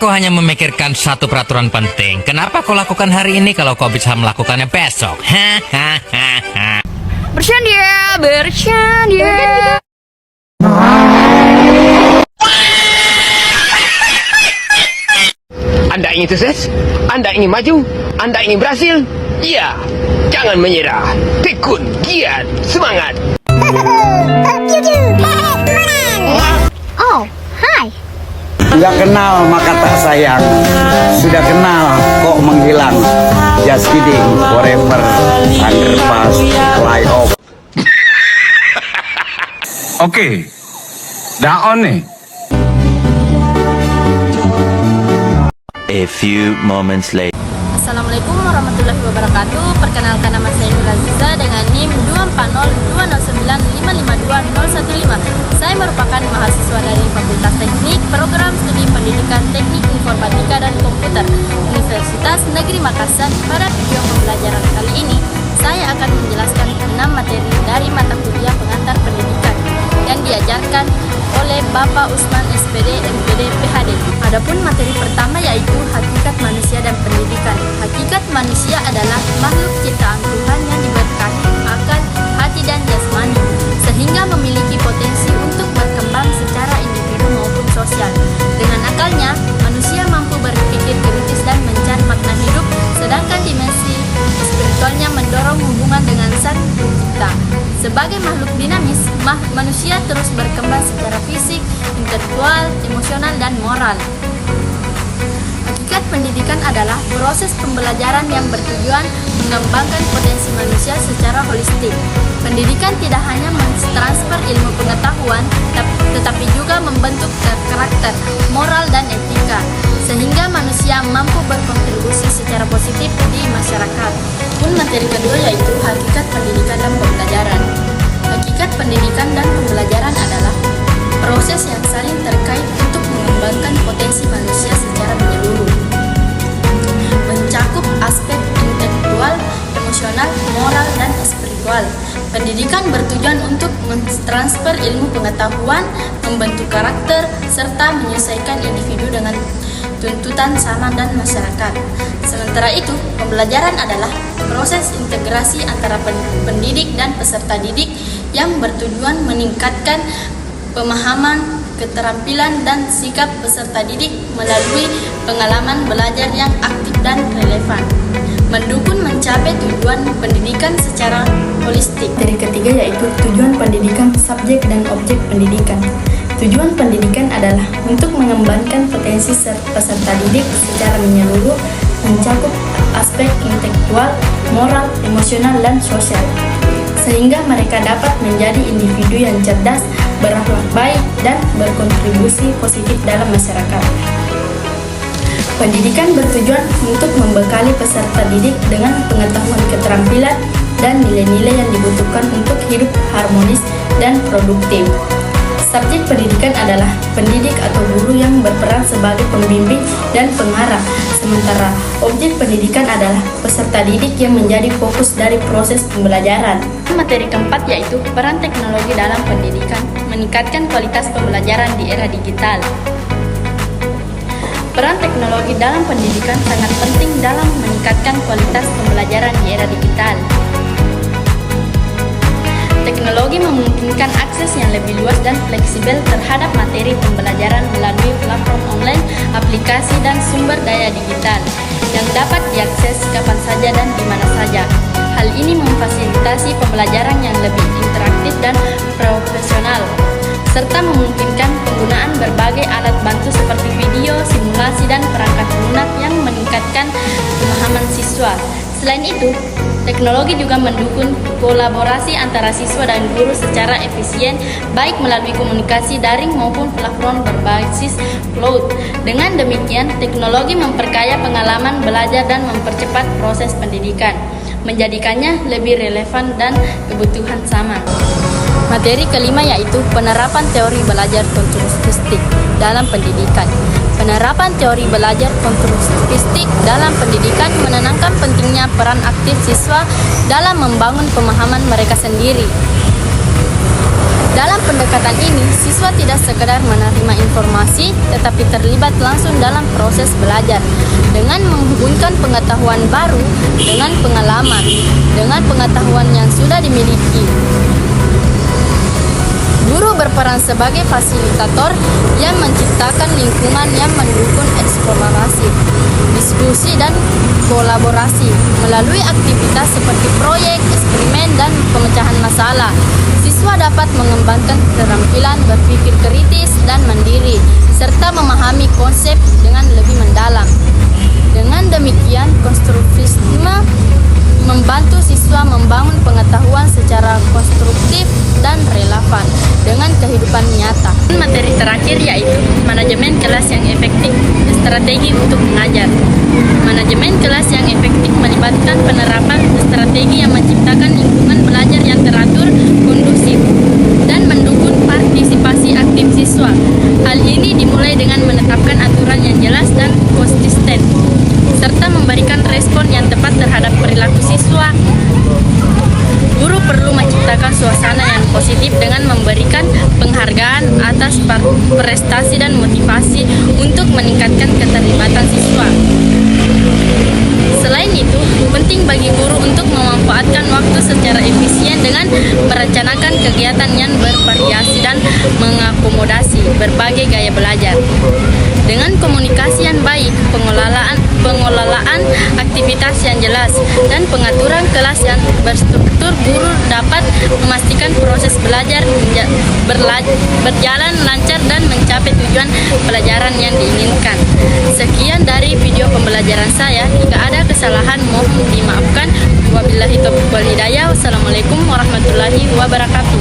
kau hanya memikirkan satu peraturan penting? Kenapa kau lakukan hari ini kalau kau bisa melakukannya besok? Hahaha. Bercanda, bercanda. Anda ingin sukses? Anda ingin maju? Anda ingin berhasil? Ya, jangan menyerah. Tekun, giat, semangat. Oh, hai. Sudah kenal maka tak sayang, sudah kenal kok menghilang. Just kidding, forever, underpass, fly off. Oke, dah on nih. A few moments later. Assalamualaikum warahmatullahi wabarakatuh. Perkenalkan, nama saya Nur Aziza dengan NIM 24020955215. Saya merupakan mahasiswa dari Fakultas Teknik Program Studi Pendidikan Teknik Informatika dan Komputer Universitas Negeri Makassar. Pada video pembelajaran kali ini, saya akan menjelaskan 6 materi dari mata kuliah pengantar pendidikan yang diajarkan oleh Bapak Usman SPD MPD PhD. Adapun materi pertama yaitu hakikat manusia dan pendidikan. Hakikat manusia adalah makhluk ciptaan Tuhan yang diberkahi akal, hati dan jasmani, sehingga memiliki potensi untuk berkembang secara individu maupun sosial. Dengan akalnya, manusia mampu berpikir kritis dan mencari makna hidup, sedangkan dimensi spiritualnya mendorong hubungan dengan Sang Pencipta. Sebagai makhluk dinamis, manusia terus berkembang secara fisik, intelektual, emosional, dan moral. Hakikat pendidikan adalah proses pembelajaran yang bertujuan mengembangkan potensi manusia secara holistik. Pendidikan tidak hanya mentransfer ilmu pengetahuan, tetapi juga membentuk karakter, moral, dan etika, sehingga manusia mampu berkontribusi secara positif di masyarakat. Pun materi kedua yaitu hakikat pendidikan dan pembelajaran. Hakikat pendidikan dan pembelajaran adalah proses yang saling terkait untuk mengembangkan potensi manusia secara menyeluruh, mencakup aspek intelektual, emosional, moral, dan spiritual. Pendidikan bertujuan untuk mentransfer ilmu pengetahuan, membentuk karakter, serta menyelesaikan individu dengan tuntutan zaman dan masyarakat. Sementara itu, pembelajaran adalah proses integrasi antara pendidik dan peserta didik yang bertujuan meningkatkan pemahaman, keterampilan, dan sikap peserta didik melalui pengalaman belajar yang aktif dan relevan, mendukung mencapai tujuan pendidikan secara holistik. Materi ketiga yaitu tujuan pendidikan, subjek dan objek pendidikan. Tujuan pendidikan adalah untuk mengembangkan potensi peserta didik secara menyeluruh, mencakup aspek intelektual, moral, emosional, dan sosial, sehingga mereka dapat menjadi individu yang cerdas, berakhlak baik, dan berkontribusi positif dalam masyarakat. Pendidikan bertujuan untuk membekali peserta didik dengan pengetahuan, keterampilan, dan nilai-nilai yang dibutuhkan untuk hidup harmonis dan produktif. Subjek pendidikan adalah pendidik atau guru yang berperan sebagai pembimbing dan pengarah, sementara objek pendidikan adalah peserta didik yang menjadi fokus dari proses pembelajaran. Materi keempat yaitu peran teknologi dalam pendidikan, meningkatkan kualitas pembelajaran di era digital. Peran teknologi dalam pendidikan sangat penting dalam meningkatkan kualitas pembelajaran di era digital. Teknologi memungkinkan akses yang lebih luas dan fleksibel terhadap materi pembelajaran melalui platform online, aplikasi, dan sumber daya digital yang dapat diakses kapan saja dan di mana saja. Hal ini memfasilitasi pembelajaran yang lebih interaktif dan profesional, serta memungkinkan penggunaan berbagai alat bantu seperti video, simulasi, dan perangkat lunak yang meningkatkan pemahaman siswa. Selain itu, teknologi juga mendukung kolaborasi antara siswa dan guru secara efisien, baik melalui komunikasi daring maupun platform berbasis cloud. Dengan demikian, teknologi memperkaya pengalaman belajar dan mempercepat proses pendidikan, menjadikannya lebih relevan dan kebutuhan zaman. Materi kelima yaitu penerapan teori belajar konstruktif dalam pendidikan. Penerapan teori belajar konstruktif dalam pendidikan menenangkan pentingnya peran aktif siswa dalam membangun pemahaman mereka sendiri. Dalam pendekatan ini, siswa tidak sekedar menerima informasi, tetapi terlibat langsung dalam proses belajar dengan menghubungkan pengetahuan baru dengan pengalaman, dengan pengetahuan yang sudah dimiliki. Guru berperan sebagai fasilitator yang menciptakan lingkungan yang mendukung eksplorasi, diskusi, dan kolaborasi melalui aktivitas seperti proyek, eksperimen, dan pemecahan masalah. Siswa dapat mengembangkan keterampilan berpikir kritis dan mandiri, serta memahami konsep dengan lebih mendalam. Dengan demikian, konstruktivisme membantu siswa membangun pengetahuan secara konstruktif dan relevan dengan kehidupan nyata. Materi terakhir yaitu manajemen kelas yang efektif, strategi untuk mengajar. Manajemen kelas yang efektif melibatkan penerapan strategi yang menciptakan lingkungan belajar yang teratur, kondusif, dan mendukung partisipasi aktif siswa. Hal ini dimulai dengan menetapkan aturan yang jelas dan konsisten, serta memberikan respon yang tepat terhadap perilaku siswa. Guru perlu menciptakan suasana yang positif dengan memberikan penghargaan atas prestasi dan motivasi untuk meningkatkan keterlibatan siswa. Selain itu, penting bagi guru untuk memanfaatkan waktu secara efisien dengan merencanakan kegiatan yang bervariasi dan mengakomodasi berbagai gaya belajar. Dengan komunikasi yang baik, pengelolaan aktivitas yang jelas, dan pengaturan kelas yang berstruktur, guru dapat memastikan proses belajar berjalan lancar dan mencapai tujuan pelajaran yang diinginkan. Sekian dari video pembelajaran saya. Jika ada kesalahan, mohon dimaafkan. Wabillahi taufiq wal hidayah. Wassalamualaikum warahmatullahi wabarakatuh.